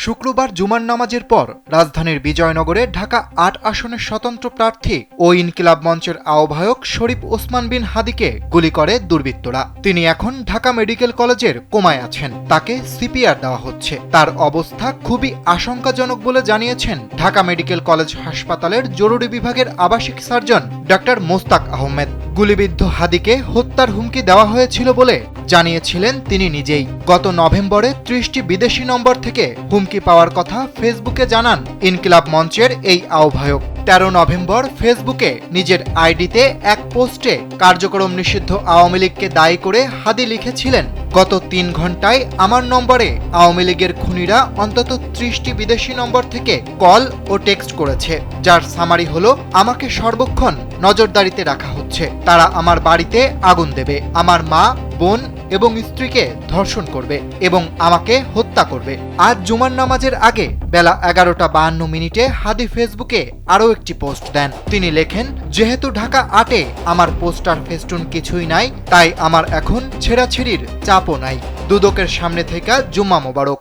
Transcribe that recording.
শুক্রবার জুমার নামাজের পর রাজধানীর বিজয়নগরে ঢাকা ৮ আসনের স্বতন্ত্র প্রার্থী ও ইনকিলাব মঞ্চের আহ্বায়ক শরীফ ওসমান বিন হাদিকে গুলি করে দুর্বৃত্তরা। তিনি এখন ঢাকা মেডিকেল কলেজের কোমায় আছেন, তাকে সিপিআর দেওয়া হচ্ছে। তার অবস্থা খুবই আশঙ্কাজনক বলে জানিয়েছেন ঢাকা মেডিকেল কলেজ হাসপাতালের জরুরি বিভাগের আবাসিক সার্জন ডাক্তার মোস্তাক আহমেদ। গুলিবিদ্ধ হাদিকে হত্যার হুমকি দেওয়া হয়েছিল বলে জানিয়েছিলেন তিনি নিজেই। গত নভেম্বরে ৩০টি বিদেশি নম্বর থেকে হুমকি পাওয়ার কথা ফেসবুকে জানান ইনকিলাব মঞ্চের এই আহ্বায়ক। ১৩ নভেম্বর ফেসবুকে নিজের আইডিতে এক পোস্টে কার্যক্রম নিষিদ্ধ আওয়ামী লীগকে দায়ী করে হাদি লিখেছিলেন, গত ৩ ঘন্টায় আমার নম্বরে আওয়ামী লীগের খুনিরা অন্তত ৩০টি বিদেশি নম্বর থেকে কল ও টেক্সট করেছে, যার সামারি হলো আমাকে সর্বক্ষণ নজরদারিতে রাখা হচ্ছে। তারা আমার বাড়িতে আগুন দেবে, আমার মা, বোন এবং স্ত্রীকে ধর্ষণ করবে এবং আমাকে হত্যা করবে। আজ জুমার নামাজের আগে বেলা ১১টা ৫২ হাদি ফেসবুকে আরও একটি পোস্ট দেন। তিনি লেখেন, যেহেতু ঢাকা ৮-এ আমার পোস্টার ফেস্টুন কিছুই নাই, তাই আমার এখন ছেঁড়াছিঁড়ির চাপও নাই। দুদকের সামনে থেকে জুম্মা মোবারক।